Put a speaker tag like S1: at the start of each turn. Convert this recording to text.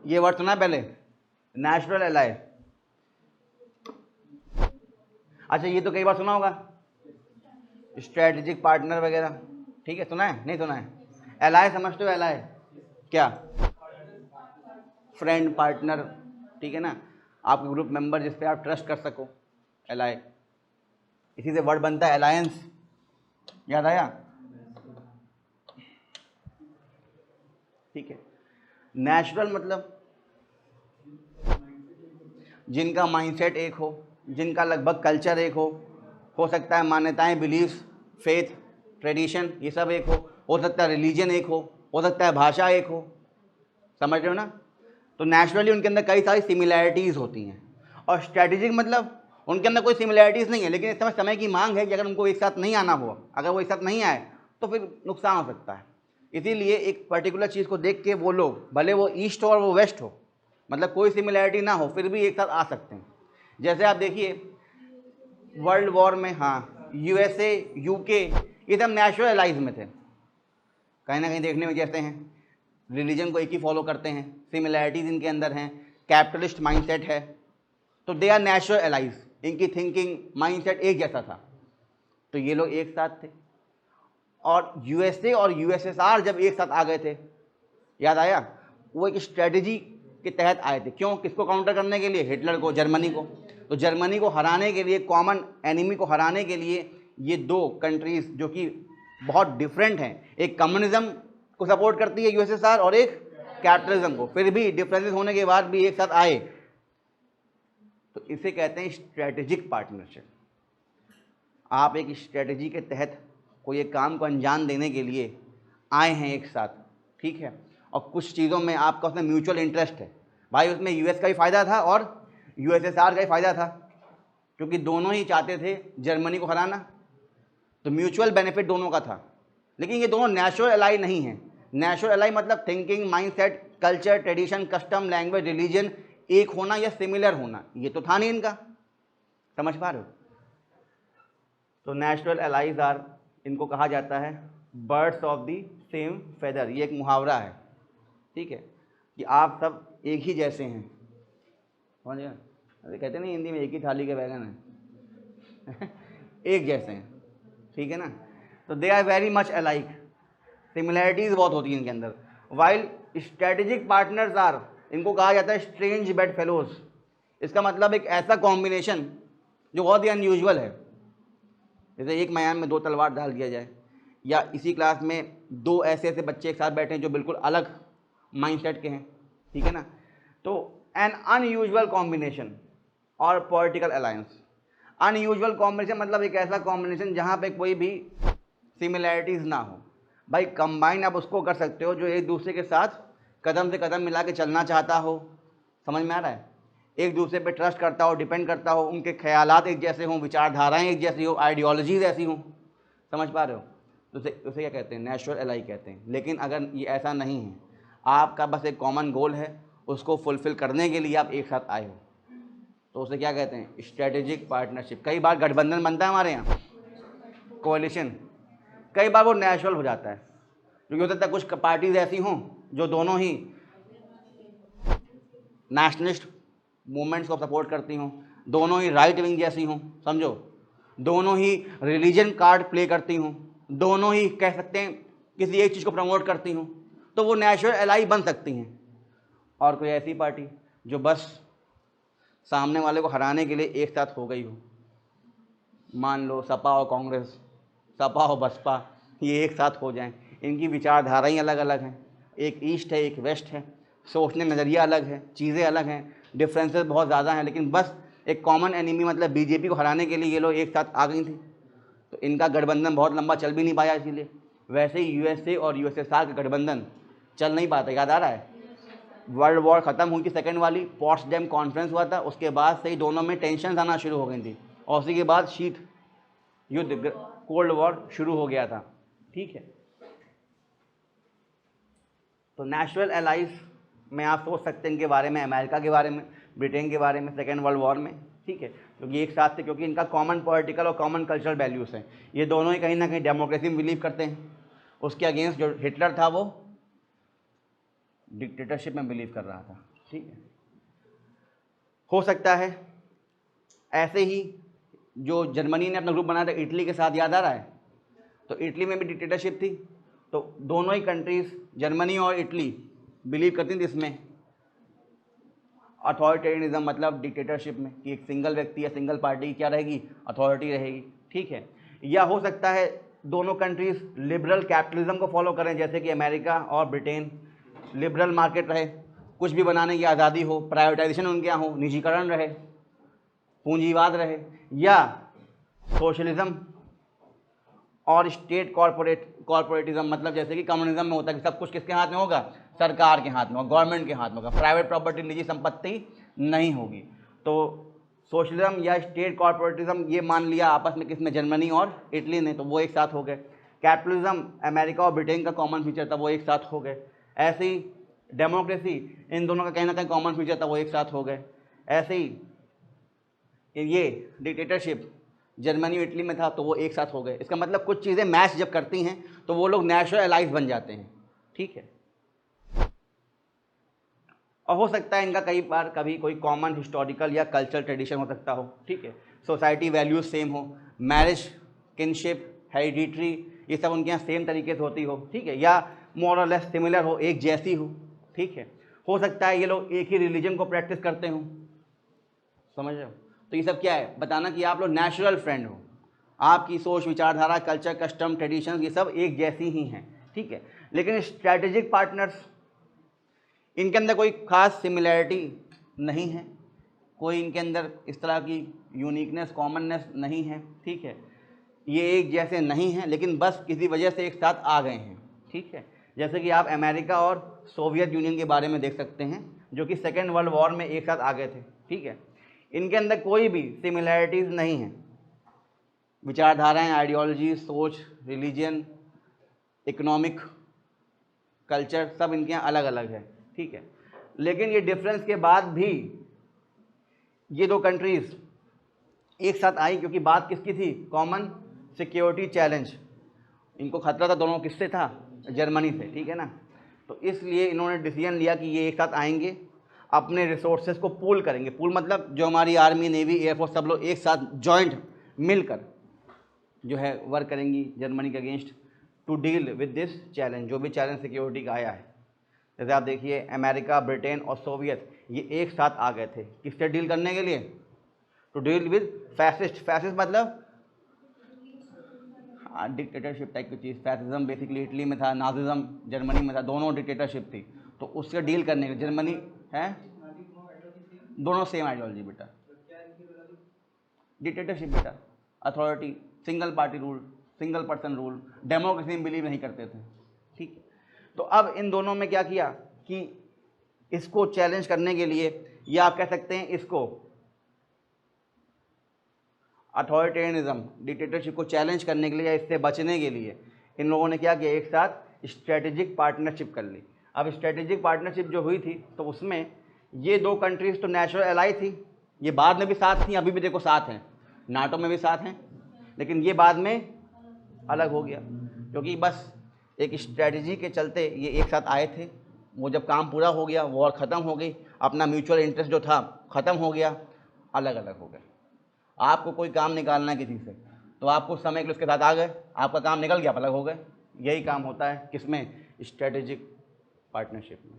S1: ये वर्ड सुना है पहले, नेचुरल एलाई। अच्छा ये तो कई बार सुना होगा, स्ट्रेटेजिक पार्टनर वगैरह, ठीक है, सुना है नहीं सुना है? एलाई समझते हो? एलाई क्या? फ्रेंड, पार्टनर, ठीक है ना, आपके ग्रुप मेंबर जिस पे आप ट्रस्ट कर सको, एलाई। इसी से वर्ड बनता है अलायंस, याद आया? ठीक है। नेचुरल मतलब जिनका माइंडसेट एक हो, जिनका लगभग कल्चर एक हो सकता है मान्यताएं, बिलीफ्स, फेथ, ट्रेडिशन, ये सब एक हो सकता है रिलीजन एक हो सकता है भाषा एक हो, समझ रहे हो ना? तो नेचुरली उनके अंदर कई सारी सिमिलैरिटीज़ होती हैं। और स्ट्रैटेजिक मतलब उनके अंदर कोई सिमिलैरिटीज़ नहीं है, लेकिन इस समय समय की मांग है कि अगर उनको एक साथ नहीं आना हुआ, अगर वो एक साथ नहीं आए तो फिर नुकसान हो सकता है। इसीलिए एक पर्टिकुलर चीज़ को देख के वो लोग, भले वो ईस्ट हो और वो वेस्ट हो, मतलब कोई सिमिलैरिटी ना हो, फिर भी एक साथ आ सकते हैं। जैसे आप देखिए वर्ल्ड वॉर में, हाँ, यूएसए, यूके, ये सब नेचुरल एलाइज में थे, कहीं ना कहीं देखने में जैसे हैं, रिलीजन को एक ही फॉलो करते हैं, सिमिलैरिटीज इनके अंदर हैं, कैपिटलिस्ट माइंडसेट है, तो दे आर नेचुरल एलाइज, इनकी थिंकिंग, माइंडसेट एक जैसा था, तो ये लोग एक साथ थे। और यूएसए और यूएसएसआर जब एक साथ आ गए थे, याद आया, वो एक स्ट्रेटजी के तहत आए थे। क्यों? किसको काउंटर करने के लिए? हिटलर को, जर्मनी को। तो जर्मनी को हराने के लिए, कॉमन एनिमी को हराने के लिए, ये दो कंट्रीज जो कि बहुत डिफरेंट हैं, एक कम्युनिज्म को सपोर्ट करती है यूएसएसआर और एक कैपिटलिज्म को, फिर भी डिफरेंसेस होने के बाद भी एक साथ आए, तो इसे कहते हैं स्ट्रेटेजिक पार्टनरशिप। आप एक स्ट्रेटजी के तहत कोई एक काम को अंजाम देने के लिए आए हैं एक साथ, ठीक है, और कुछ चीज़ों में आपका उसमें म्यूचुअल इंटरेस्ट है। भाई उसमें यूएस का भी फ़ायदा था और यूएसएसआर का भी फ़ायदा था, क्योंकि दोनों ही चाहते थे जर्मनी को हराना, तो म्यूचुअल बेनिफिट दोनों का था। लेकिन ये दोनों नेचुरल एलाई नहीं है। नेचुरल एलाई मतलब thinking, mindset, culture, tradition, custom, language, religion एक होना या सिमिलर होना, ये तो था नहीं इनका, समझ पा रहे हो? तो नेचुरल एलाइज आर, इनको कहा जाता है birds of the same feather. ये एक मुहावरा है, ठीक है, कि आप सब एक ही जैसे हैं, समझ गए? अरे कहते नहीं हिंदी में, एक ही थाली के बैगन हैं एक जैसे हैं, ठीक है ना? तो they are very much alike, similarities बहुत होती हैं इनके अंदर। वाइल स्ट्रेटेजिक पार्टनर्स आर, इनको कहा जाता है स्ट्रेंज बेड फेलोज। इसका मतलब एक ऐसा कॉम्बिनेशन जो बहुत ही अनयूजुअल है, जैसे एक मैदान में दो तलवार डाल दिया जाए, या इसी क्लास में दो ऐसे ऐसे बच्चे एक साथ बैठे हैं जो बिल्कुल अलग माइंडसेट के हैं, ठीक है ना? तो एन अनयूजुअल कॉम्बिनेशन और पॉलिटिकल अलायंस। अनयूजुअल कॉम्बिनेशन मतलब एक ऐसा कॉम्बिनेशन जहाँ पे कोई भी सिमिलैरिटीज़ ना हो। भाई कंबाइन आप उसको कर सकते हो जो एक दूसरे के साथ कदम से कदम मिला के चलना चाहता हो, समझ में आ रहा है? एक दूसरे पे ट्रस्ट करता हो, डिपेंड करता हो, उनके ख्यालात एक जैसे हों, विचारधाराएं एक जैसी हो, आइडियोलॉजीज ऐसी हों, समझ पा रहे हो? तो उसे क्या कहते हैं? नेचुरल एलाई कहते हैं। लेकिन अगर ये ऐसा नहीं है, आपका बस एक कॉमन गोल है, उसको फुलफिल करने के लिए आप एक साथ आए हो, तो उसे क्या कहते हैं? Strategic partnership. कई बार गठबंधन बनता है हमारे यहाँ, कोalition, कई बार वो नेचुरल हो जाता है, क्योंकि हो सकता है कुछ पार्टीज ऐसी हों जो दोनों ही नेशनलिस्ट मूवमेंट्स को सपोर्ट करती हों, दोनों ही राइट विंग जैसी हों, समझो, दोनों ही रिलीजन कार्ड प्ले करती हों, दोनों ही कह सकते हैं किसी एक चीज़ को प्रमोट करती हों, तो वो नेचुरल एलाई बन सकती हैं। और कोई ऐसी पार्टी जो बस सामने वाले को हराने के लिए एक साथ हो गई हो, मान लो सपा और कांग्रेस, सपा और बसपा, ये एक साथ हो जाएं, इनकी विचारधाराएं अलग अलग हैं, एक ईस्ट है एक वेस्ट है, सोचने नज़रिया अलग है, चीज़ें अलग हैं, डिफरेंसेस बहुत ज़्यादा हैं, लेकिन बस एक कॉमन एनिमी मतलब बीजेपी को हराने के लिए ये लोग एक साथ आ गई थी, तो इनका गठबंधन बहुत लंबा चल भी नहीं पाया। इसीलिए वैसे ही यूएसए और यूएसएसआर का गठबंधन चल नहीं पाता। याद आ रहा है वर्ल्ड वॉर ख़त्म हुई थी सेकेंड वाली, पॉट्सडैम कॉन्फ्रेंस हुआ था, उसके बाद से ही दोनों में टेंशन आना शुरू हो गई थी, और उसी के बाद शीत युद्ध, कोल्ड वॉर शुरू हो गया था, ठीक है? तो नेचुरल एलाइज में आप सोच सकते हैं इनके बारे में, अमेरिका के बारे में, ब्रिटेन के बारे में सेकेंड वर्ल्ड वॉर में, ठीक है, क्योंकि एक साथ थे, क्योंकि इनका कॉमन पॉलिटिकल और कॉमन कल्चरल वैल्यूज़ हैं। ये दोनों ही कहीं ना कहीं डेमोक्रेसी में बिलीव करते हैं। उसके अगेंस्ट जो हिटलर था वो डिक्टेटरशिप में बिलीव कर रहा था, ठीक है। हो सकता है ऐसे ही जो जर्मनी ने अपना ग्रुप बनाया था इटली के साथ, याद आ रहा है, तो इटली में भी डिक्टेटरशिप थी, तो दोनों ही कंट्रीज जर्मनी और इटली बिलीव करती थी इसमें अथॉरिटेरियनिज्म, मतलब डिक्टेटरशिप में कि एक सिंगल व्यक्ति या सिंगल पार्टी की क्या रहेगी, अथॉरिटी रहेगी, ठीक है। या हो सकता है दोनों कंट्रीज लिबरल कैपिटलिज्म को फॉलो करें, जैसे कि अमेरिका और ब्रिटेन, लिबरल मार्केट रहे, कुछ भी बनाने की आज़ादी हो, प्राइवेटाइजेशन उनके यहाँ हो, निजीकरण रहे, पूंजीवाद रहे, या सोशलिज्म और स्टेट कॉर्पोरेटिज्म, मतलब जैसे कि कम्युनिज्म में होता है कि सब कुछ किसके हाथ में होगा, सरकार के हाथ में होगा, गवर्नमेंट के हाथ में होगा, प्राइवेट प्रॉपर्टी, निजी संपत्ति नहीं होगी। तो सोशलिज्म या स्टेट कॉर्पोरेटिज्म ये मान लिया आपस में किसने, जर्मनी और इटली ने, तो वो एक साथ हो गए। कैपिटलिज्म अमेरिका और ब्रिटेन का कॉमन फीचर था, वो एक साथ हो गए। ऐसे ही डेमोक्रेसी इन दोनों का कहीं ना कहीं कॉमन फीचर था, वो एक साथ हो गए। ऐसे ही ये डिक्टेटरशिप जर्मनी और इटली में था, तो वो एक साथ हो गए। इसका मतलब कुछ चीज़ें मैच जब करती हैं तो वो लोग नेचुरल एलाइज बन जाते हैं, ठीक है। और हो सकता है इनका कई बार कभी कोई कॉमन हिस्टोरिकल या कल्चरल ट्रेडिशन हो सकता हो, ठीक है। सोसाइटी वैल्यूज सेम हो, मैरिज, किनशिप, हेरिडिटरी, ये सब उनके यहाँ सेम तरीके से होती हो, ठीक है, या मोर और लेस सिमिलर हो, एक जैसी हो, ठीक है। हो सकता है ये लोग एक ही रिलीजन को प्रैक्टिस करते हों, समझ रहे हो। तो ये सब क्या है, बताना कि आप लोग नेचुरल फ्रेंड हो, आपकी सोच, विचारधारा, कल्चर, कस्टम, ट्रेडिशन ये सब एक जैसी ही हैं, ठीक है। लेकिन स्ट्रैटेजिक पार्टनर्स, इनके अंदर कोई खास सिमिलैरिटी नहीं है, कोई इनके अंदर इस तरह की यूनिकनेस, कॉमननेस नहीं है, ठीक है। ये एक जैसे नहीं हैं, लेकिन बस किसी वजह से एक साथ आ गए हैं, ठीक है। जैसे कि आप अमेरिका और सोवियत यूनियन के बारे में देख सकते हैं, जो कि सेकेंड वर्ल्ड वॉर में एक साथ आ गए थे, ठीक है। इनके अंदर कोई भी सिमिलैरिटीज़ नहीं हैं, विचारधाराएं, आइडियोलॉजी, सोच, रिलीजन, इकोनॉमिक, कल्चर, सब इनके यहाँ अलग अलग है, ठीक है। लेकिन ये डिफरेंस के बाद भी ये दो कंट्रीज़ एक साथ आई, क्योंकि बात किसकी थी, कॉमन सिक्योरिटी चैलेंज। इनको खतरा था दोनों किससे था, जर्मनी से, ठीक है ना। तो इसलिए इन्होंने डिसीजन लिया कि ये एक साथ आएंगे, अपने रिसोर्सेज को पूल करेंगे। पूल मतलब जो हमारी आर्मी, नेवी, एयरफोर्स सब लोग एक साथ जॉइंट मिलकर जो है वर्क करेंगी जर्मनी के against, to deal with this challenge, जो भी चैलेंज सिक्योरिटी का आया है। जैसे आप देखिए अमेरिका, ब्रिटेन और सोवियत ये एक साथ आ गए थे किससे डील करने के लिए, to deal with fascist. Fascist मतलब डिक्टेटरशिप टाइप की चीज़। फैसिज्म बेसिकली इटली में था, नाजिज्म जर्मनी में था, दोनों डिक्टेटरशिप थी, तो उससे डील करने के जर्मनी है, दोनों सेम आइडियोलॉजी बेटा। डिक्टेटरशिप बेटा, authority, single party rule, single person rule, democracy में बिलीव नहीं करते थे, ठीक। तो अब इन दोनों में क्या किया कि इसको चैलेंज करने के लिए, या आप कह सकते हैं इसको अथॉरिटेरियनिज्म, डिक्टेटरशिप को चैलेंज करने के लिए या इससे बचने के लिए इन लोगों ने क्या किया, एक साथ स्ट्रेटेजिक पार्टनरशिप कर ली। अब स्ट्रेटेजिक पार्टनरशिप जो हुई थी तो उसमें ये दो कंट्रीज़ तो नेचुरल एलाई थी, ये बाद में भी साथ थी, अभी भी देखो साथ हैं, नाटो में भी साथ हैं, लेकिन ये बाद में अलग हो गया, क्योंकि बस एक स्ट्रेटजी के चलते ये एक साथ आए थे। वो जब काम पूरा हो गया, वॉर ख़त्म हो गई, अपना म्यूचुअल इंटरेस्ट जो था ख़त्म हो गया, अलग अलग हो गए। आपको कोई काम निकालना है किसी से, तो आप कुछ समय के लिए उसके साथ आ गए, आपका काम निकल गया, अलग हो गए। यही काम होता है किसमें, स्ट्रेटेजिक पार्टनरशिप में।